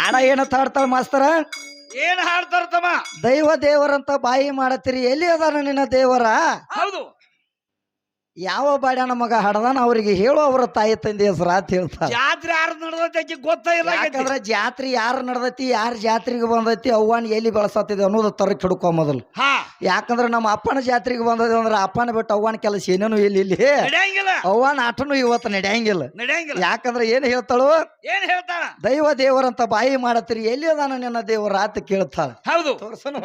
ಹಾಡ ಏನಂತ ಹಾಡ್ತಾಳ ಮಾಸ್ತರ? ಏನ್ ಹಾಡ್ತಾರ ತಮ್ಮ? ದೈವ ದೇವರಂತ ಬಾಯಿ ಮಾಡತ್ತೀರಿ, ಎಲ್ಲಿ ಅದಾನ ನಿನ್ನ ದೇವರ? ಹೌದು. ಯಾವ ಬಾಡ್ಯಾನ ಮಗ ಹಡದಾನ ಅವ್ರಿಗೆ ಹೇಳು, ಅವರ ತಾಯಿ ತಂದೆ ಹೆಸರು ಅಂತ ಹೇಳ್ತಾರ. ಜಾತ್ರೆ ಯಾರು ನಡೆದೈತಿ ಗೊತ್ತಾ ಇಲ್ಲ. ಯಾಕಂದ್ರೆ ಜಾತ್ರೆ ಯಾರು ನಡ್ದೈತಿ, ಯಾರ ಜಾತ್ರೆಗೆ ಬಂದೈತಿ, ಅವ್ವನ್ ಎಲ್ಲಿ ಬೆಳಸತ್ತಿದೆ ಅನ್ನೋದು ತರಕ್ ಹಿಡ್ಕೊ ಮೊದಲು. ಯಾಕಂದ್ರೆ ನಮ್ಮ ಅಪ್ಪನ ಜಾತ್ರೆಗೆ ಬಂದದ ಅಂದ್ರೆ ಅಪ್ಪನ ಬಿಟ್ಟು ಅವ್ವನ ಕೆಲಸ ಏನೇನು ಇಲ್ಲಿ ಅವ್ವನ ಆಟನು ಇವತ್ತು ನಡೆಯಂಗಿಲ್ಲ. ಯಾಕಂದ್ರೆ ಏನ್ ಹೇಳ್ತಾಳು? ಏನ್ ಹೇಳ್ತಾಳ? ದೈವ ದೇವರಂತ ಬಾಯಿ ಮಾಡತ್ತೀರಿ, ಎಲ್ಲಿ ಅದಾನ ನಿನ್ನ ದೇವರ ಅಂತ ಕೇಳ್ತಾಳ. ಹೌದು. ತೋರ್ಸನು.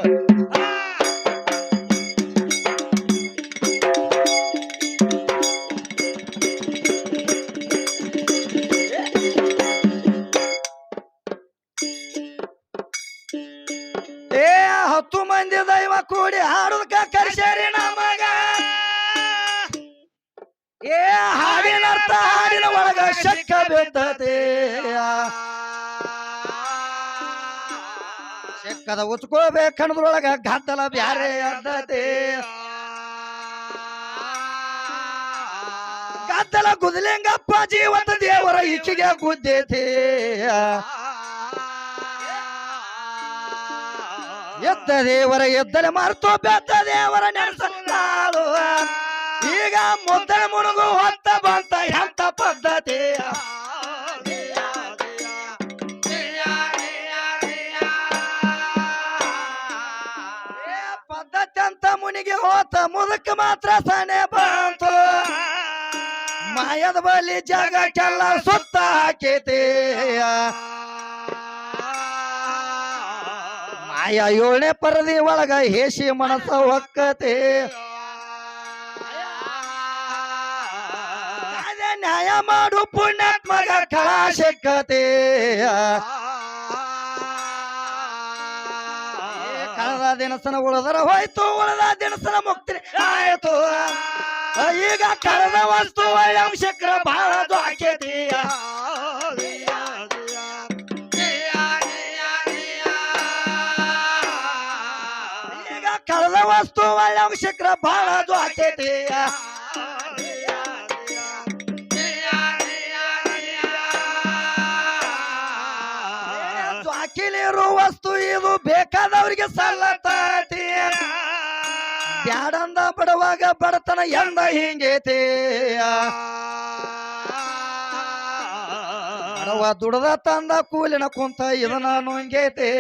ಏ 10 ಮಂದಿ ದೈವ ಕೂಡಿ ಹಾಡುದಕ್ಕ ಕರ್ಸೇರಿ ನಮಗ. ಏ ಹಾಡಿನ ಅರ್ಥ ಹಾಡಿನ ಒಳಗ ಶಕ್ಕ ಬಿದ್ದತೆ, ಶಕ್ಕದ ಉಚ್ಕೋಬೇಕನ್ನದ್ರೊಳಗ ಗದ್ದಲ ಬ್ಯಾರೆ ಅದ್ದತೆ. ಗದ್ದಲ ಗುದಲಿಂಗಪ್ಪ ಜೀವಂತ ದೇವರ ಈಚೆಗೆ ಗುದ್ದೈತಿ. ಎದ್ದ ದೇವರ ಎದ್ದಲೆ ಮರೆತು ಬೆದ್ದ ದೇವರ ನೆನಸಲು. ಈಗ ಮುದ್ದಲೆ ಮುಳುಗು ಹೊತ್ತ ಬಂತ ಎಂತ ಪದ್ಧತಿ. ಪದ್ಧತಿ ಅಂತ ಮುನಿಗೆ ಹೋತ ಮುದಕ ಮಾತ್ರ ಸನೆ ಬಂತು. ಮಾಯದ ಬಲಿ ಜಗಕ್ಕೆಲ್ಲ ಸುತ್ತ ಹಾಕೈತಿ. ಮಾಯ 7ನೇ ಪರದಿ ಒಳಗ ಹೇಸಿ ಮನಸ ಹೊಕ್ಕತೆ. ಅದೇ ನ್ಯಾಯ ಮಾಡು ಪುಣ್ಯಾತ್ಮಗ ಕಳ ಸಿಕ್ಕತೆ. ಕಳೆದ ದಿನಸನ ಉಳಿದರ ಹೋಯ್ತು, ಉಳಿದ ದಿನಸನ ಮುಕ್ತಿ ಆಯ್ತು. ಈಗ ಕಳೆದ ವಸ್ತು ಒಳ್ಳೆ ಅಂಶಕ್ರ ಬಹಳ ಆಕೇತಿ. ಕಳೆದ ವಸ್ತು ಒಳ್ಳೆ ಅಂಶಕ್ರ ಬಹಳ ಆಕೇತಿ. ಜ್ವಾಕಿಲಿರೋ ವಸ್ತು ಇದು ಬೇಕಾದವ್ರಿಗೆ ಸಲ್ಲತಾತಿ. ಬ್ಯಾಡಂದ ಬಡವಾಗ ಬಡತನ ಎಂದ ಹಿಂಗೈತಿ. ಬಡವ ದುಡದ ತಂದ ಕೂಲಿನ ಕುಂತ ಇದನ್ನ ನುಂಗೈತಿ.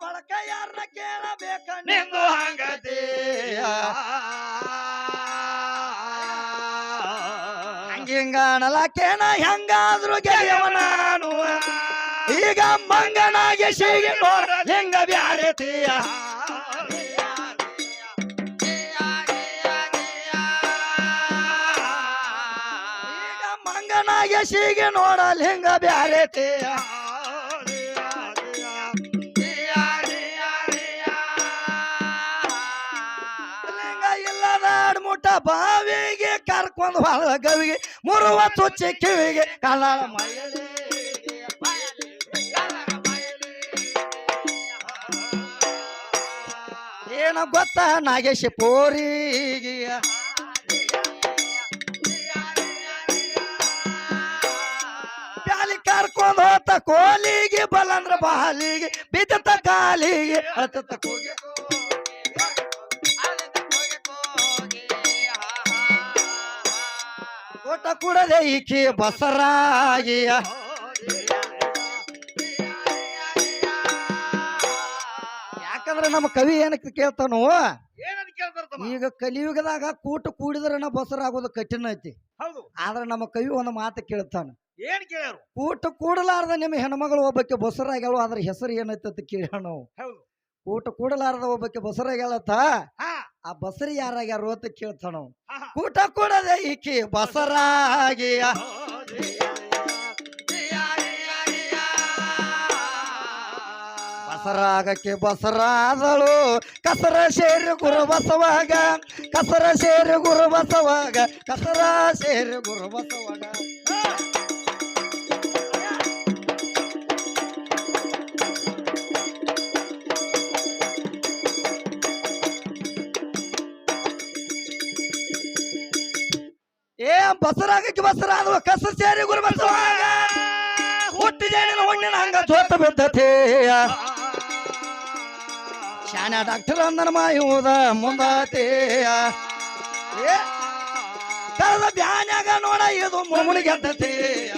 ಬಳಕ ಯಾರನ್ನ ಕೇಳಬೇಕ ನಿಂದು ಹಂಗತಿ. ಹಂಗಿಂಗ ಅನಲಕೇನ ಹೆಂಗಾದ್ರು ಗೆಳೆಯವ ನಾನು. ಈಗ ಮಂಗನಾಗಿ ಸಿಗಿ ನೋಡ ಹೆಂಗ ಬ್ಯಾರೆತಿಯ. ಈಗ ಮಂಗನಾಗಿ ಸಿಗಿ ನೋಡಲ್ ಹೆಂಗ ಬ್ಯಾರೆತಿಯ. ಮುಟ್ಟ ಬಾವಿಗೆ ಕರ್ಕೊಂಡು ಹೊಳ ಗವಿಗೆ ಮುರುವ ಚುಚ್ಚಿ ಕಿವಿಗೆ ಕಲಾಳ ಮೈಯಲ್ಲಿ. ಏನ ಗೊತ್ತ ನಾಗೇಶ್ ಪೋರಿಗೆ ಪ್ಯಾಲಿ ಕರ್ಕೊಂಡು ಹೋತ ಕೋಲಿಗೆ ಬಲಂದ್ರ ಬಾಲಿಗೆ ಬಿದ್ದ ಕಾಲಿಗೆ ಅಳತ ಕೋಗೆ. ಊಟ ಕೂಡದೆ ಈಕಿ ಬಸರಾಗಿಯ. ಯಾಕಂದ್ರೆ ನಮ್ಮ ಕವಿ ಏನಕ್ಕೆ ಕೇಳ್ತಾನು? ಈಗ ಕಲಿಯುಗದಾಗ ಕೂಟ ಕೂಡಿದ್ರನ ಬಸರಾಗೋದು ಕಠಿಣ ಐತಿ. ಆದ್ರೆ ನಮ್ಮ ಕವಿ ಒಂದು ಮಾತು ಕೇಳ್ತಾನ. ಏನ್ ಕೇಳ್ಯಾರು? ಕೂಟ ಕೂಡಲಾರ್ದ ನಿಮ್ಮ ಹೆಣ್ಮಗಳು ಒಬ್ಬಕ್ಕೆ ಬಸರಾಗ್ಯಾಳು, ಅದ್ರ ಹೆಸರು ಏನೈತಿ ಅಂತ ಕೇಳ ನಾವು. ಕೂಟ ಕೂಡಲಾರ್ದ ಒಬ್ಬಕ್ಕೆ ಬಸರಾಗ್ಯಾಳತ್ತ, ಆ ಬಸರಿ ಯಾರಾಗ್ಯಾರು ಅಂತ ಕೇಳ್ತಾನ. ಕೂಟ ಕೂಡದೆ ಈಕಿ ಬಸರಾಗಿಯ. ಬಸರಾಗಕ್ಕೆ ಬಸರಾದಳು ಕಸರ ಸೇರಿ ಗುರು ಬಸವಾಗ. ಕಸರ ಸೇರಿ ಗುರು ಬಸವಾಗ. ಕಸರ ಸೇರಿ ಗುರು ಬಸವಾಗ. ಬಸರಾಗಕ್ಕೆ ಬಸರ ಆದ್ವ ಕಸ ಸೇರಿ ಗುರು ಬಸವಾಗ ಹುಟ್ಟಿ ಜೇಡಿನ ಹುಣ್ಣಿನ ಹಂಗ ಜೋತ ಬಿದ್ದತೇಯ ಶಾನ ಡಾಕ್ಟರ್ ಅಂದನ ಮಾಯುವುದ ಮುಂದತೇಯ ಕಳೆದ ಬ್ಯಾನ್ಯಾಗ ನೋಡ ಇದು ಮುಳುಗೆದ್ದತೇಯ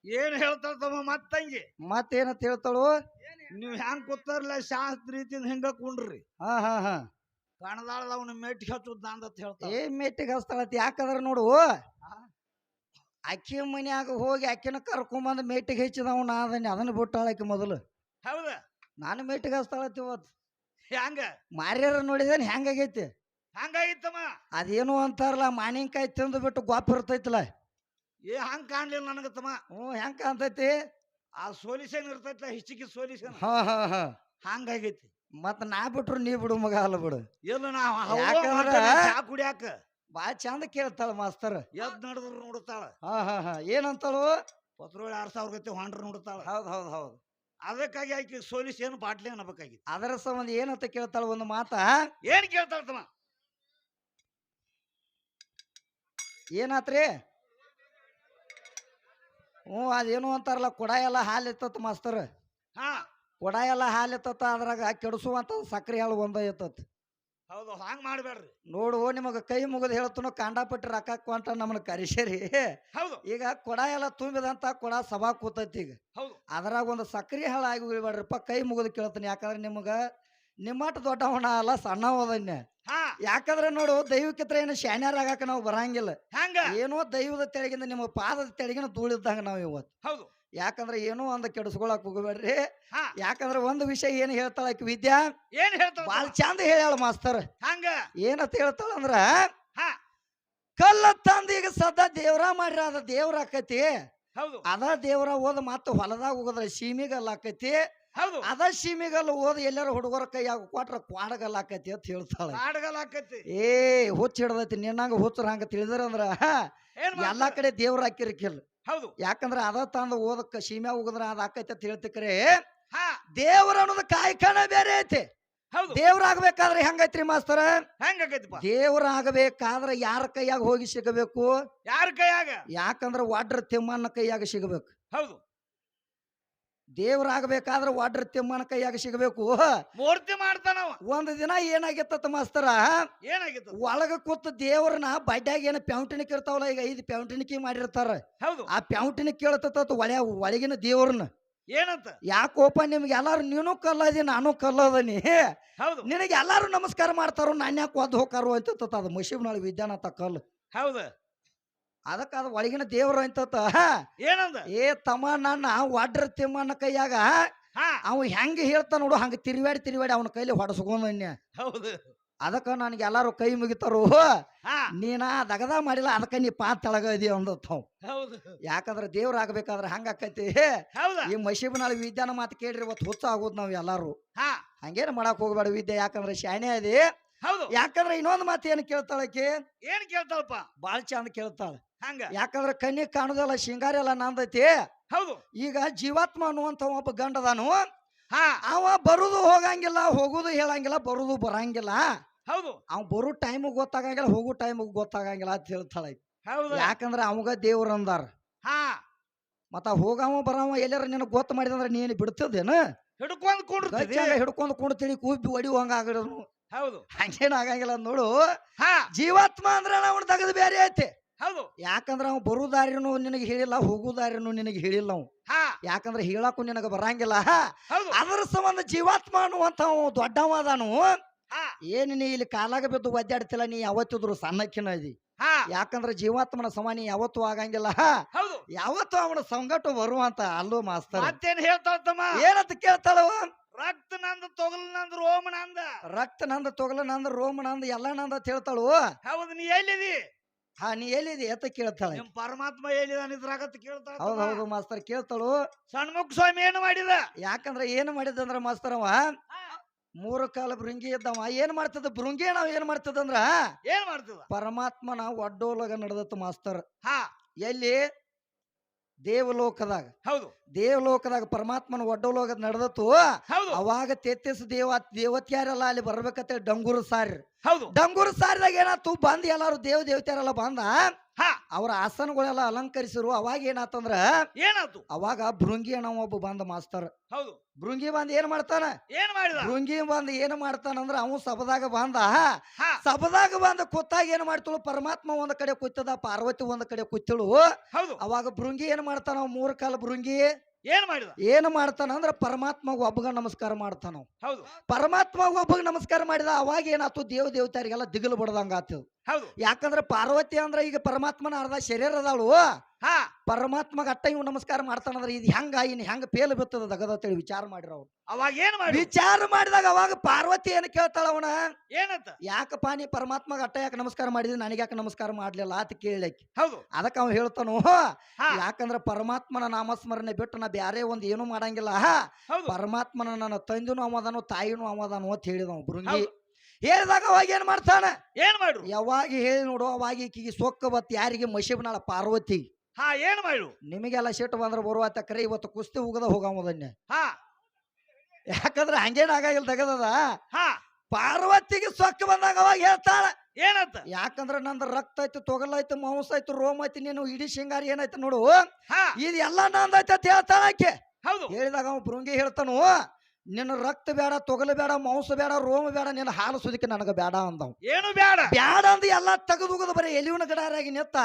ಏನ್ ಹೇಳ್ತಾರ ತಮ್ಮ ಮತ್ತಂಗಿ ಮತ್ತೇನಂತ ಹೇಳ್ತಾಳು ನೀವ್ ಹೆಂಗ್ ಕೂತಾರಲ್ಲ ಶಾಸ್ತ್ರ ರೀತಿಯಿಂದ ಹಿಂಗ ಕುಂಡ್ರಿ ಹಾ ಹಾ ಹಾ ಕಣದಾಳ ಅವ್ನ ಮೆಟ್ಟಿ ಹಚ್ಚುದ ಅಂತ ಹೇಳ್ತಾರ ಮೆಟ್ಟಿಗೆ ಹಚ್ತಾಳತಿ ಯಾಕಂದ್ರ ನೋಡು ಅಕ್ಕಿ ಮನ್ಯಾಗ ಹೋಗಿ ಅಕ್ಕಿನ ಕರ್ಕೊಂಬಂದ್ ಮೇಟಿಗೆ ಹೆಚ್ಚಿದವ್ ನಾ ಅದನ್ನ ಬಿಟ್ಟಾಳಕಿ ಮೊದಲು ಹೌದ ನಾನು ಮೇಟಿಗೆ ಹಚ್ತಾಳತಿ ಇವತ್ತು ಹೆಂಗ ಮಾರ್ಯಾರ ನೋಡಿದೇನ್ ಹೆಂಗಾಗೈತಿ ಹಂಗಾಗಿತ್ತಮ್ಮ ಅದೇನು ಅಂತಾರಲ್ಲ ಮಾನಿನ್ಕಾಯಿ ತಿಂದು ಬಿಟ್ಟು ಗೋಪ್ ಇರ್ತೈತಿಲ್ಲ ಹಂಗ ಕಾಣ್ಲಿಲ್ಲ ನನಗತ್ತಮ್ಮ ಹೆಂಗ್ ಕಾಣ್ತೈತಿ ಆ ಸೊಲ್ಯೂಷನ್ ಇರ್ತೈತಿ ಹಿಚ್ಚಿಗೆ ಸೊಲ್ಯೂಷನ್ ಹಾ ಹಾ ಹಾ ಹಂಗಾಗೈತಿ ಮತ್ತ ನಾ ಬಿಟ್ರು ನೀ ಬಿಡು ಮಗ ಅಲ್ಲ ಬಿಡು ಎಲ್ಲ ಯಾಕಂದ್ರ ಚಾ ಕುಡಿಯಾಕ ಬಾ ಚಂದ ಕೇಳ್ತಾಳ ಮಾಸ್ತರ್ ಎದ್ ನಡೆದ್ರು ನೋಡ್ತಾಳ ಹಾ ಹಾ ಹಾ ಏನಂತಾಳು ಪತ್ರೋಳಿ 6,000 ಗತಿ ಹೊಂಡ್ರ ನೋಡ್ತಾಳ ಹೌದ್ ಹೌದ್ ಹೌದ್ ಅದಕ್ಕಾಗಿ ಆಕಿ ಸೊಲ್ಯೂಷನ್ ಬಾಟ್ಲಿ ಅನ್ನಬೇಕಾಗಿತ್ತು ಅದರ ಸಂಬಂಧ ಏನಂತ ಕೇಳ್ತಾಳ ಒಂದು ಮಾತ ಏನ್ ಕೇಳ್ತಾಳ ತಮ್ಮ ಏನಾತ್ರಿ ಅದೇನು ಅಂತಾರಲ್ಲ ಕೊಡ ಎಲ್ಲ ಹಾಲು ಇತ್ತತ್ ಮಾಸ್ತರ್ ಹಾ ಕೊಡ ಎಲ್ಲ ಹಾಲು ಇತ್ತತ್ತ ಅದ್ರಾಗ ಕೆಡಿಸುವಂತ ಸಕ್ರೆ ಹಾಳು ಒಂದ ಇತ್ತತ್ ಹೌದು ಹಂಗ್ ಮಾಡ್ಬೇಡ್ರಿ ನೋಡು ನಿಮಗ ಕೈ ಮುಗಿದು ಹೇಳ್ತನೋ ಕಾಂಡಾಪಟ್ಟಿ ರೊಕ್ಕ ಅಂತ ನಮ್ಮನ್ನ ಕರಿಸೇರಿ ಹೌದು ಈಗ ಕೊಡ ಎಲ್ಲ ತುಂಬಿದಂತ ಕೊಡ ಸಭಾ ಕೂತೈತಿ ಈಗ ಹೌದು ಅದ್ರಾಗ ಒಂದು ಸಕ್ರೆ ಹಾಳು ಆಗಿ ಉಳಿಬೇಡ್ರಪ್ಪ ಕೈ ಮುಗಿದು ಕೇಳ್ತೀನಿ ಯಾಕಂದ್ರೆ ನಿಮಗ ನಿಮ್ಮಟ ದೊಡ್ಡವನ ಅಲ್ಲ ಸಣ್ಣವದನ್ಯ ಯಾಕಂದ್ರೆ ನೋಡು ದೈವಕ್ಕಿತ್ರ ಏನು ಶಾನ್ಯಾರ ಆಗಾಕ ನಾವು ಬರಂಗಿಲ್ಲ ಹಂಗ ಏನೋ ದೈವದ ತೆಳಗಿಂದ ನಿಮ್ಮ ಪಾದದ ತೆಳಗಿನ ಧೂಳಿದ್ದಂಗ ನಾವು ಇವತ್ತು ಹೌದು ಯಾಕಂದ್ರೆ ಏನೋ ಒಂದ್ ಕೆಡಿಸ್ಕೊಳಕ್ ಹೋಗಬೇಡ್ರಿ ಯಾಕಂದ್ರೆ ಒಂದು ವಿಷಯ ಏನ್ ಹೇಳ್ತಾಳ ಆಕಿ ವಿದ್ಯಾ ಏನ್ ಹೇಳ್ತಾಳ ಬಾಳ್ ಚಂದ ಹೇಳ್ಯಾಳ ಮಾಸ್ತರ್ ಹಂಗ ಏನಂತ ಹೇಳ್ತಾಳ ಅಂದ್ರ ಕಲ್ಲ ತಂದ ಈಗ ಸದಾ ದೇವ್ರ ಮಾಡ್ರ ಅದ ದೇವ್ರ ಆಕತಿ ಹೌದು ಅದ ದೇವ್ರ ಓದ ಮತ್ತ ಹೊಲದಾಗ ಹೋಗದ್ರ ಸೀಮಿಗಲ್ಲ ಆಕತಿ ಹೌದು ಅದ ಸೀಮಿಗಲ್ಲ ಓದ ಎಲ್ಲಾರ ಹುಡುಗರ ಕೈಯಾಗ ಕೊಟ್ರ ಕ್ವಾಡಗಲ್ಲ ಆಕತಿ ಅಂತ ಹೇಳ್ತಾಳ ಹುಚ್ಚ ಹಿಡ್ದೈತಿ ನಿನ್ನಂಗ ಹುಚ್ಚರ ಹಂಗ ತಿಳಿದ್ರ ಅಂದ್ರ ಎಲ್ಲಾ ಕಡೆ ದೇವ್ರ ಹಾಕಿರಕಿಲ್ಲ ಹೌದು ಯಾಕಂದ್ರ ಅದ ತಂದ ಓದಕ್ಕ ಸೀಮ್ಯಾ ಹೋಗದ್ರ ಅದ ಆಕೈತಿ ಅಂತ ಹೇಳ್ತಿಕ್ರೆ ದೇವ್ರ ಅನ್ನೋದು ಕಾಯ್ಕಣ ಬೇರೆ ಐತಿ ದೇವ್ರ ಆಗ್ಬೇಕಾದ್ರೆ ಹೆಂಗೈತ್ರಿ ಮಾಸ್ತರ ಹೆಂಗೈತಿಪ್ಪ ದೇವ್ರ ಆಗಬೇಕಾದ್ರ ಯಾರ ಕೈಯಾಗ ಹೋಗಿ ಸಿಗಬೇಕು ಯಾರ ಕೈಯಾಗ ಯಾಕಂದ್ರ ವಾಡ್ರ ತಿಮ್ಮನ ಕೈಯಾಗ ಸಿಗಬೇಕು ಹೌದು ದೇವ್ರ ಆಗ್ಬೇಕಾದ್ರ ವಾಡ್ರ ತಿಮ್ಮನ ಕೈಯಾಗ ಸಿಗಬೇಕು ಮೂರ್ತಿ ಮಾಡ್ತಾನ ಒಂದ್ ದಿನ ಏನಾಗಿತ್ತ ಮಾಸ್ತರ ಏನಾಗಿತ್ತು ಒಳಗ ಕೂತ್ ದೇವ್ರನ್ನ ಬಡ್ಡ್ಯಾಗ ಏನ ಪ್ಯಾಂಟಿನಿಕ್ ಇರ್ತಾವಲ್ಲ ಈಗ 5 ಪ್ಯಾಂಟಿನಿಕಿ ಮಾಡಿರ್ತಾರ ಹೌದು ಆ ಪ್ಯಾಂಟಿನಿಕ್ ಕೇಳ್ತತ್ ಒಳಗಿನ ದೇವ್ರನ್ನ ಏನಂತ ಯಾಕೋಪ ನಿಮ್ಗೆ ಎಲ್ಲಾರು ನೀನು ಕಲ್ಲದಿ ನಾನು ಕಲ್ಲದನಿ ಹೌದು ನಿನಗೆ ಎಲ್ಲಾರು ನಮಸ್ಕಾರ ಮಾಡ್ತಾರೋ ನಾನು ಯಾಕೆ ಒದ್ದು ಹೋಗಾರು ಅಂತ ಅದು ಮಶೀಬ್ನಾಳ ವಿದ್ಯಾನಾಥ ಕಲ್ಲು ಹೌದು ಅದಕ್ಕ ಅದು ಒಳಗಿನ ದೇವ್ರ ಅಂತ ಏನಂದ ಏ ತಮ್ಮ ನನ್ನ ವಾಡ್ರ ತಿಮ್ಮನ ಕೈಯಾಗ ಅವ ಹೆಂಗ ಹೇಳ್ತಾ ನೋಡು ಹಂಗ ತಿರುವಾಡಿ ಅವನ ಕೈಲಿ ಹೊಡಸ್ಕೊಂಡ ಹೌದು ಅದಕ್ಕ ನನಗೆ ಎಲ್ಲಾರು ಕೈ ಮುಗಿತಾರು ನೀನ ದಗದ ಮಾಡಿಲ್ಲ ಅದಕ್ಕ ನೀ ತೆಳಗದಿ ಅಂದವ್ ಹೌದು ಯಾಕಂದ್ರ ದೇವ್ರ ಆಗ್ಬೇಕಾದ್ರ ಹಂಗ ಆಕೈತಿ ಈ ಮಶೀಬ್ನಾಳ ವಿದ್ಯಾನ ಮಾತು ಕೇಳ್ರಿ ಇವತ್ತು ಹುಚ್ಚ ಆಗೋದ್ ನಾವ್ ಎಲ್ಲಾರು ಹಂಗೇನ್ ಮಾಡಕ್ ಹೋಗ್ಬೇಡ ವಿದ್ಯೆ ಯಾಕಂದ್ರ ಶಾಣೆ ಅದಿ ಹೌದು ಯಾಕಂದ್ರ ಇನ್ನೊಂದ್ ಮಾತು ಏನ್ ಕೇಳ್ತಾಳಕಿ ಏನ್ ಕೇಳ್ತಾಳಪ್ಪ ಬಾಳ್ ಚಂದ ಕೇಳ್ತಾಳ ಹಂಗ ಯಾಕಂದ್ರ ಕಣ್ಣಿ ಕಾಣುದಲ್ಲ ಶಿಂಗಾರ ಎಲ್ಲ ನಂದೈತಿ ಹೌದು ಈಗ ಜೀವಾತ್ಮ ಅನ್ನುವಂತ ಒಬ್ಬ ಗಂಡದಾನು ಅವ ಬರುದು ಹೋಗಂಗಿಲ್ಲ ಹೋಗುದು ಹೇಳಂಗಿಲ್ಲ ಬರುದು ಬರಂಗಿಲ್ಲ ಹೌದು ಅವ್ ಬರೋ ಟೈಮ್ ಗೊತ್ತಾಗಂಗಿಲ್ಲ ಹೋಗೋ ಟೈಮ್ ಗೊತ್ತಾಗಂಗಿಲ್ಲ ಅಂತ ಹೇಳ್ತಾಳ ಹೌದು ಯಾಕಂದ್ರ ಅವಾಗ ದೇವ್ರ ಅಂದಾರ ಮತ್ತ ಹೋಗವ ಬರವ ಎಲ್ಲಾರ ನಿನಗ್ ಗೊತ್ತ ಮಾಡಿದಂದ್ರ ನೀನ್ ಬಿಡ್ತದೇನ ಹಿಡ್ಕೊಂಡ್ ಕುಂಡ್ತೀನಿ ಕೂಬಿ ಒಡಿ ಹಂಗ ಆಗಿಡನು ಹೌದು ಹಂಗೇನ್ ಆಗಂಗಿಲ್ಲ ನೋಡು ಜೀವಾತ್ಮ ಅಂದ್ರ ಅವ್ನ ತಗದ್ ಬೇರೆ ಐತಿ ಹೌದು ಯಾಕಂದ್ರ ಅವ್ ಬರೋ ದಾರಿನೂ ನಿನಗೆ ಹೇಳಿಲ್ಲ ಹೋಗೋ ದಾರಿನೂ ನಿನಗೆ ಹೇಳಿಲ್ಲ ಅವ್ ಯಾಕಂದ್ರ ಹೇಳಕ್ಕೂ ನಿನಗ ಬರಂಗಿಲ್ಲ ಅದರ ಸಂಬಂಧ ಜೀವಾತ್ಮ ಅನ್ನುವಂತ ದೊಡ್ಡವ ಅದಾನು ಏನ್ ನೀ ಇಲ್ಲಿ ಕಾಲಾಗ ಬಿದ್ದು ಒದ್ದಾಡ್ತಿಲ್ಲ ನೀ ಯಾವತ್ತಿದ್ರು ಸಣ್ಣಕ್ಕಿನ ಅದಿ ಯಾಕಂದ್ರ ಜೀವಾತ್ಮನ ಸಮಾನಿ ಯಾವತ್ತೂ ಆಗಂಗಿಲ್ಲ ಯಾವತ್ತು ಅವನ ಸಂಗಟ ಬರುವಂತ ಅಲ್ಲೂ ಮಾಸ್ತರ್ ಮತ್ತೇನ್ ಹೇಳ್ತಾಳಮ್ಮ ಏನಂತ ಕೇಳ್ತಾಳವ ರಕ್ತ ನಂದ ತೊಗಲ ನಂದ ರೋಮ ನಂದ ರಕ್ತ ನಂದ ತೊಗಲ ನಂದ ರೋಮ ನಂದ ಎಲ್ಲ ನಂದ ಅಂತ ಹೇಳ್ತಾಳು ಹೌದು ನೀ ಎಲ್ಲಿದಿ ಹಾ ನೀ ಎಲ್ಲಿದೆ ಎತ್ತ ಕೇಳ್ತಾಳೆ. ನಿಮ್ ಪರಮಾತ್ಮ ಎಲ್ಲಿದಾನ ಇದ್ರಾಗತ್ ಕೇಳ್ತಾಳ. ಹೌದು ಹೌದು ಮಾಸ್ತರ್ ಕೇಳ್ತಾಳು. ಸಣ್ಮುಖ ಸ್ವಾಮಿ ಏನು ಮಾಡಿದ? ಯಾಕಂದ್ರ ಏನು ಮಾಡಿದಂದ್ರ ಮಾಸ್ತರವ 3 ಕಾಲ ಭೃಂಗಿ ಇದ್ದವ ಏನ್ ಮಾಡ್ತದ ಭೃಂಗಿ ನಾವ್ ಏನ್ ಮಾಡ್ತದಂದ್ರ ಏನ್ ಮಾಡ್ತದ? ಪರಮಾತ್ಮನ ಒಡ್ಡೋಲಗ ನಡೆದತ್ತು ಮಾಸ್ತರ್. ಹಾ ಎಲ್ಲಿ ದೇವಲೋಕದಾಗ. ಹೌದು ದೇವಲೋಕದಾಗ ಪರಮಾತ್ಮನ ಒಡ್ಡೋಲೋಗ ನಡೆದತ್ತು. ಹೌದು ಅವಾಗ ತೆತ್ತಿಸ್ ದೇವತ್ಯಾರೆಲ್ಲ ಅಲ್ಲಿ ಬರ್ಬೇಕಂತ ಡಂಗೂರು ಸಾರಿ. ಹೌದು ಡಂಗೂರು ಸಾರಿದಾಗ ಏನಾತು ಬಂದ್ ಎಲ್ಲಾರು ದೇವತೆಯರೆಲ್ಲ ಬಂದ ಹಾ ಅವ್ರ ಆಸನಗಳೆಲ್ಲ ಅಲಂಕರಿಸಿರು. ಅವಾಗ ಏನಾತಂದ್ರ ಏನಾಯ್ತು? ಅವಾಗ ಭೃಂಗಿ ಒಬ್ಬ ಬಂದ ಮಾಸ್ತರ್. ಹೌದು ಭೃಂಗಿ ಬಂದ್ ಏನ್ ಮಾಡ್ತಾನ? ಏನ್ ಮಾಡಿದ? ಭೃಂಗಿ ಬಂದ್ ಏನ್ ಮಾಡ್ತಾನಂದ್ರ ಅವ ಸಭದಾಗ ಬಂದ. ಹಾ ಸಭದಾಗ ಬಂದ ಕೂತಾಗ ಏನ್ ಮಾಡ್ತಳು ಪರಮಾತ್ಮ ಒಂದ್ ಕಡೆ ಕೂತದ, ಪಾರ್ವತಿ ಒಂದ್ ಕಡೆ ಕೂತಳು. ಹೌದು ಅವಾಗ ಭೃಂಗಿ ಏನ್ ಮಾಡ್ತಾನ? 3 ಕಾಲ ಭೃಂಗಿ ಏನ್ ಮಾಡಿದ? ಏನ್ ಮಾಡ್ತಾನ ಅಂದ್ರ ಪರಮಾತ್ಮಗ ಒಬ್ಬಗ ನಮಸ್ಕಾರ ಮಾಡ್ತಾನ. ಹೌದು ಪರಮಾತ್ಮ ಒಬ್ಬಗ ನಮಸ್ಕಾರ ಮಾಡಿದ. ಅವಾಗ ಏನಾತು ದೇವತೆಯರಿಗೆಲ್ಲ ದಿಗಲು ಬಡದಂಗ ಆತದ. ಹೌದು ಯಾಕಂದ್ರ ಪಾರ್ವತಿ ಅಂದ್ರ ಈಗ ಪರಮಾತ್ಮನ ಅರ್ಧ ಶರೀರ ಅದಾಳು. ಹಾ ಪರಮಾತ್ಮಗ ಅಟ್ಟ ಇವ್ ನಮಸ್ಕಾರ ಮಾಡ್ತಾನಂದ್ರ ಇದು ಹೆಂಗ ಇನ್ ಹೆಂಗ ಪೇಲ್ ಬಿತ್ತದ ದಗದತ್ತೇಳಿ ವಿಚಾರ ಮಾಡಿರ ಅವ್ರು. ಅವಾಗ ಏನ್ ಮಾಡಿ? ವಿಚಾರ ಮಾಡಿದಾಗ ಅವಾಗ ಪಾರ್ವತಿ ಏನ್ ಕೇಳ್ತಾಳ ಅವನ? ಏನಂತ? ಯಾಕಪ್ಪ ನೀ ಪರಮಾತ್ಮಗ ಅಟ್ಟ ಯಾಕೆ ನಮಸ್ಕಾರ ಮಾಡಿದ್ರಿ, ನನಗೆ ಯಾಕೆ ನಮಸ್ಕಾರ ಮಾಡ್ಲಿಲ್ಲ ಅಂತ ಕೇಳಕ್ಕೆ. ಹೌದು ಅದಕ್ಕ ಅವ ಹೇಳ್ತಾನು ಹಾ ಯಾಕಂದ್ರ ಪರಮಾತ್ಮನ ನಾಮಸ್ಮರಣೆ ಬಿಟ್ಟು ನಾ ಬ್ಯಾರೆ ಒಂದ್ ಏನು ಮಾಡಂಗಿಲ್ಲ. ಹೌದು ಪರಮಾತ್ಮನ ನನ್ನ ತಂದೆನೂ ಅವದಾನು ತಾಯಿನೂ ಅವದಾನು ಅಂತ ಹೇಳಿದವ ಭೃಂಗಿ. ಹೌದು. ಹೇಳಿದಾಗ ಅವಾಗ ಏನ್ ಮಾಡ್ತಾನ? ಏನ್ ಮಾಡ್ರು? ಯಾವಾಗ ಹೇಳಿ ನೋಡು ಅವಾಗ ಈಕಿಗೆ ಸೊಕ್ಕ ಬತ್ ಯಾರಿಗೆ ಮಶಿಬ್ನಾಳ ಪಾರ್ವತಿ. ಹಾ ಏನ್ ಮಾಡ್ರು? ನಿಮಗೆಲ್ಲ ಸಿಟ್ಟು ಬಂದ್ರ ಬರುವಾತ ಕರೆ ಇವತ್ತು ಕುಸ್ತಿ ಉಗದ ಹೋಗಮದನ್ಯ. ಹಾ ಯಾಕಂದ್ರ ಹಂಗೇನ್ ಆಗಾಗಿಲ್ಲ ತಗದದ. ಹಾ ಪಾರ್ವತಿಗೆ ಸೊಕ್ಕ ಬಂದಾಗ ಅವಾಗ ಹೇಳ್ತಾಳ ಏನಂತ? ಯಾಕಂದ್ರ ನಂದು ರಕ್ತ ಐತಿ, ತೊಗಲೈತಿ, ಮಾಂಸ ಐತಿ, ರೋಮ ಐತಿ, ನೀನು ಇಡೀ ಶೃಂಗಾರ ಏನೈತಿ ನೋಡು ಹಾ ಇದು ಎಲ್ಲಾ ನಂದೈತಿ ಅಂತ ಹೇಳ್ತಾಳ ಆಕೆ. ಹೌದು ಹೇಳಿದಾಗ ಅವ ಭೃಂಗಿ ಹೇಳ್ತಾನು ನಿನ್ನ ರಕ್ತ ಬೇಡ, ತೊಗಲು ಬೇಡ, ಮಾಂಸ ಬೇಡ, ರೋಮ ಬೇಡ, ನಿನ್ನ ಹಾಲು ಸುದಿಕೆ ನನಗ ಬೇಡ ಅಂದವ್. ಏನು ಬೇಡ? ಬ್ಯಾಡ ಅಂದ ಎಲ್ಲಾ ತೆಗೆದುಗುದು ಬರೀ ಎಲಿವನ ಗಡಾರಾಗಿ ನೆತ್ತ.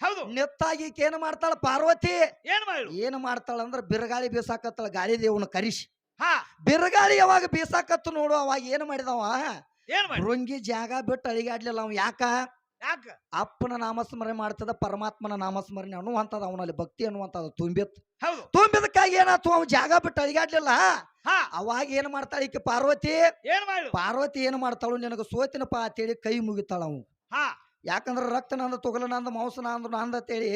ಹೌದು ನೆತ್ತಾಗಿ ಏನ್ ಮಾಡ್ತಾಳ ಪಾರ್ವತಿ? ಏನ್ ಮಾಡ್ರು? ಏನ್ ಮಾಡ್ತಾಳ ಅಂದ್ರ ಬಿರುಗಾಳಿ ಬೀಸಾಕತ್ತಳ. ಗಾಳಿ ದೇವನ ಕರಿಸಿ ಹಾ ಬಿರುಗಾಳಿ ಯಾವಾಗ ಬೀಸಾಕತ್ತು ನೋಡು ಅವಾಗ ಏನ್ ಮಾಡಿದವ? ಏನ್ ಮಾಡ್ರು? ಭೃಂಗಿ ಜಾಗ ಬಿಟ್ಟು ಅಳಿಗಾಡ್ಲಿಲ್ಲ ಅವ. ಯಾಕ? ಯಾಕ? ಅಪ್ಪನ ನಾಮಸ್ಮರಣೆ ಮಾಡ್ತದ, ಪರಮಾತ್ಮನ ನಾಮಸ್ಮರಣೆ ಅನ್ನುವಂಥದ್ದು ಅವನಲ್ಲಿ ಭಕ್ತಿ ಅನ್ನುವಂಥದ್ದು ತುಂಬಿತ್. ಹೌದು ತುಂಬಿದಕ್ಕಾಗಿ ಏನಾತು ಅವ್ ಜಾಗ ಬಿಟ್ಟು ಅಳಿಗಾಡ್ಲಿಲ್ಲ. ಹಾ ಅವಾಗ ಏನ್ ಮಾಡ್ತಾಳ ಈಕೆ ಪಾರ್ವತಿ? ಏನ್ ಮಾಡ್ರು? ಪಾರ್ವತಿ ಏನ್ ಮಾಡ್ತಾಳು? ನಿನಗ ಸೋತಿನಪ್ಪ ಅಂತೇಳಿ ಕೈ ಮುಗಿತಾಳ ಅವು. ಹಾ ಯಾಕಂದ್ರ ರಕ್ತ ನಂದ, ತೊಗಲ ನಂದ, ಮಾಂಸ ನಂದ ನಂದ ಅಂತೇಳಿ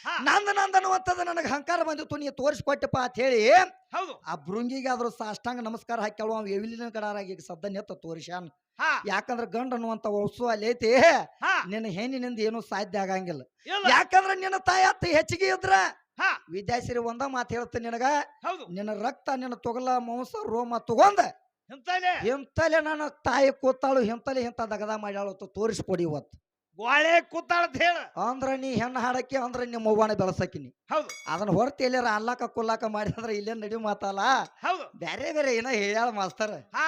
ಹಾ ನಂದ ಅನ್ನುವಂಥದ್ದು ನನಗೆ ಅಹಂಕಾರ ಬಂದಿತ್ತು, ನೀ ತೋರಿಸ್ಕೊಟ್ಟಪ್ಪ ಅಂತ ಹೇಳಿ ಹೌದು ಆ ಭೃಂಗಿಗೆ ಆದ್ರೂ ಸಾಷ್ಟಾಂಗ ನಮಸ್ಕಾರ ಹಾಕ್ಯಾಳು. ಅವ್ ಎವಿಲಿನ ಕಡಾರಾಗಿ ಸದ್ದ ನೆತ್ತ ತೋರಿಸ್ಯಾನ. ಹಾ ಯಾಕಂದ್ರ ಗಂಡ ಅನ್ನುವಂತ ವಸ್ತು ಅಲ್ಲಿ ಐತಿ. ಹಾ ನಿನ್ನ ಹೆಣ್ಣಿನಿಂದ ಏನು ಸಾಧ್ಯ ಆಗಂಗಿಲ್ಲ. ಇಲ್ಲ ಯಾಕಂದ್ರ ನಿನ್ನ ತಾಯಿ ಅತ್ತ ಹೆಚ್ಚಿಗೆ ಇದ್ರ ಹಾ ವಿದ್ಯಾಸಿರಿ ಒಂದ ಮಾತು ಹೇಳ್ತೀನಿ ನಿನಗ, ಹೌದು ನಿನ್ನ ರಕ್ತ, ನಿನ್ನ ತೊಗಲ, ಮಾಂಸ, ರೋಮ ತಗೊಂಡ ಎಂತಲೇ ಎಂತಲೇ ನನ್ನ ತಾಯಿ ಕೂತಾಳು, ಎಂತಲೇ ಎಂತ ದಗದ ಮಾಡ್ಯಾಳು ಅಂತ ತೋರಿಸ್ಕೊಡಿ ಇವತ್ತು. ಗೋಳೆ ಕೂತಾಳ ಅಂತ ಹೇಳ ಅಂದ್ರ ನೀ ಹೆಣ್ಣು ಹಾಡಕ್ಕೆ ಅಂದ್ರ ನಿಮ್ಮ ಅವ್ವನ ಬೆಳಸಕಿನಿ. ಹೌದು ಅದನ್ನ ಹೊರತು ಎಲ್ಲಾರ ಅಲ್ಲಾಕ ಕುಲ್ಲಾಕ ಮಾಡಿದ್ರ ಇಲ್ಲೇ ನಡಿ ಮಾತಲ್ಲ. ಹೌದು ಬೇರೆ ಬೇರೆ ಏನೋ ಹೇಳ್ಯಾಳ ಮಾಸ್ತರ್. ಹಾ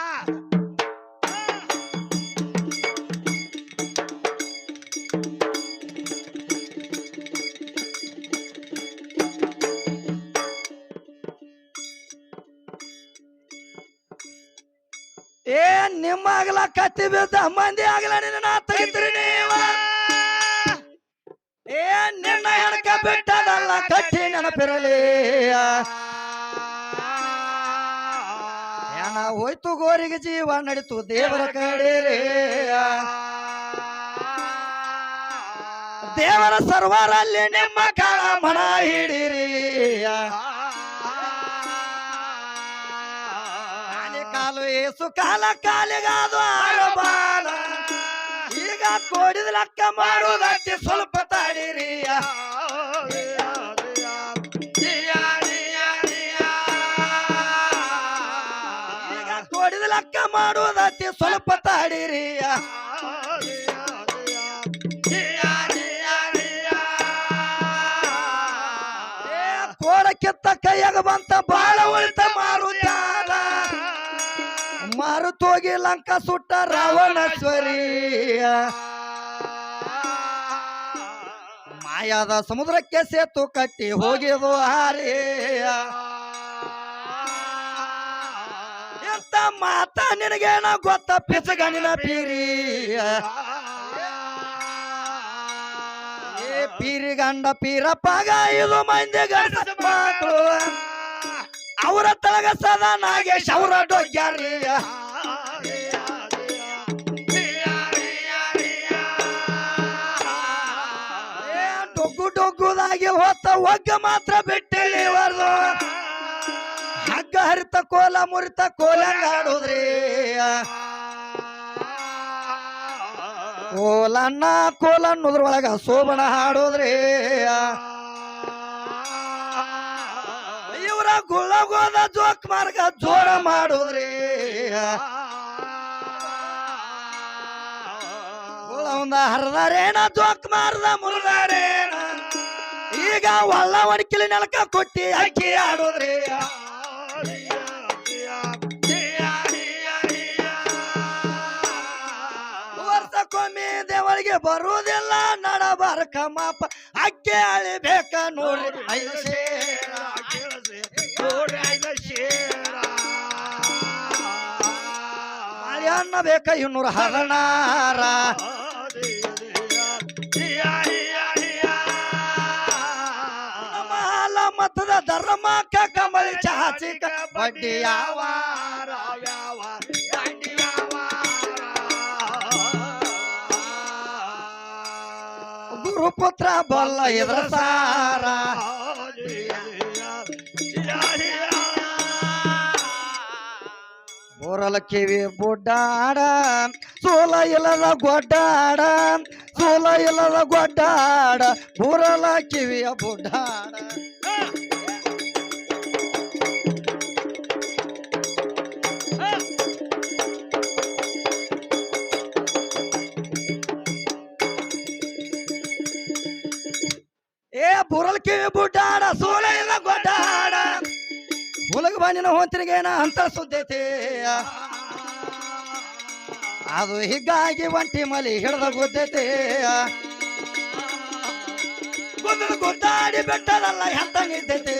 ಏ ನಿಮ್ಮ ಆಗಲ ಕತ್ತಿ ಬಿದ್ದ ಮಂದಿ ಆಗಲ ನಿನ್ನ ತೆಗಿತೀರಿ ನೀವ. ಏ ನಿನ್ನ ಹೆಣಕ ಬಿಟ್ಟದಲ್ಲ ಕಟ್ಟಿ ನೆನಪಿರಲಿ. ಹೆಣ ಹೋಯ್ತು ಗೋರಿಗೆ ಜೀವ ನಡಿತು ದೇವರ ಕಡೆ. ದೇವರ ಸರ್ವರಲ್ಲಿ ನಿಮ್ಮ ಕಾಳ ಮಣ ಹಿಡಿರಿ. ಕಾಲು ಏಸು ಕಾಲ ಕಾಲಿಗಾದು ಆರಬಾಲ. ಈಗ ಕೋಡಿದ ಲೆಕ್ಕ ಮಾಡುವುದಕ್ಕೆ ಸ್ವಲ್ಪ ತಾಡಿರಿ. ಈಗ ಕೋಡಿದ ಲೆಕ್ಕ ಮಾಡುವುದಕ್ಕೆ ಸ್ವಲ್ಪ ತಾಡಿರಿ. ಕೋಡಕ್ಕಿತ್ತ ಕೈಯಾಗ ಬಂತ ಬಾಳ ಉಳಿತ ಮಾರುತ್ಯಾಲ. ಮಾರುತೋಗಿ ಲಂಕಾ ಸುಟ್ಟ ರಾವಣೇಶ್ವರಿ. ಮಾಯಾದ ಸಮುದ್ರಕ್ಕೆ ಸೇತು ಕಟ್ಟಿ ಹೋಗಿದು ಹಾರಿ. ಎಂತ ಮಾತ ನಿನಗೇನ ಗೊತ್ತ ಪಿಸಗಣಿನ ಪೀರಿ. ಏ ಪೀರಿ ಗಂಡ ಪೀರಪ್ಪಾಗ 5 ಮಂದಿ ಗಂಡ ಮಕ್ಕಳು. ಅವರ ತಳಗ ಸದಾ ನಾಗೇಶ್ ಅವರ ಡೊಗ್ಯಾರಿ. ಹೀಗಾಗಿ ಹೋತ ಒಗ್ಗ ಮಾತ್ರ ಬಿಟ್ಟಿಳಿ ಬರ್ದು ಹಗ್ಗ ಹರಿತ ಕೋಲ ಮುರಿತ ಕೋಲಂಗಾಡುದ್ರಿ ಕೋಲನ್ನ ಕೋಲ ಅನ್ನೋದ್ರೊಳಗ ಸೋಬಣ ಹಾಡೋದ್ರಿ ಇವರ ಗುಳ್ಳಗೋದ ಜೋಕ್ ಮಾರ್ಗ ಜೋರ ಮಾಡೋದ್ರಿ ಗುಳ್ಳವಂದ ಹರಿದಾರೇನ ಜೋಕ್ ಮಾರ್ದ ಮುರಿದಾರೇನ ಈಗ ಒಳ್ಳ ಒಣಕಿಲಿ ನೆಲಕ ಕೊಟ್ಟಿ ಅಕ್ಕಿ ಆಡೋದ್ರಿ ವರ್ಷಕ್ಕೊಮ್ಮೆ ದೇವಳಿಗೆ ಬರುವುದಿಲ್ಲ ನಡಬಾರಕ ಮಾಪ ಅಕ್ಕಿ ಅಳಿಬೇಕ ನೋಡ್ರಿ ಐದು ಸೇರ ಅನ್ನ ಬೇಕ 216 ಮಾಲ ಮತದ ಧರ್ಮಕ್ಕ ಕಮಳಿ ಚಾಚಿಕ ಬಡ್ಡಿ ಯಾವ ಗುರುಪುತ್ರ ಬಲ್ಲ ಇದ್ರ ಸಾರ ಬೋರಲ ಕಿವಿ ಬುಡ್ಡಾಡ ಸೋಲ ಇಲ್ಲದ ಗೊಡ್ಡಾಡ ಸೋಲ ಇಲ್ಲದ ಗೊಡ್ಡಾಡ ಬೋರಲ ಕಿವಿಯ ಬುಡ್ಡಾಡ ಏ ಬೋರಲ ಕಿವಿ ಬುಡ್ಡಾಡ ಸೋಲ ಇಲ್ಲ ಗೊಡ್ಡಾಡ ಹುಲಗ ಬಾಣಿನ ಹೊಂತಿರಿಗೇನ ಅಂತ ಸುದ್ದೈತಿ ಅದು ಹೀಗಾಗಿ ಒಂಟಿ ಮಲಿ ಹಿಡ್ದ ಗುದ್ದೈತಿ ಗುದ್ದಾಡಿ ಬೆಟ್ಟದಲ್ಲ ಎಂತ ನಿದ್ದೈತಿ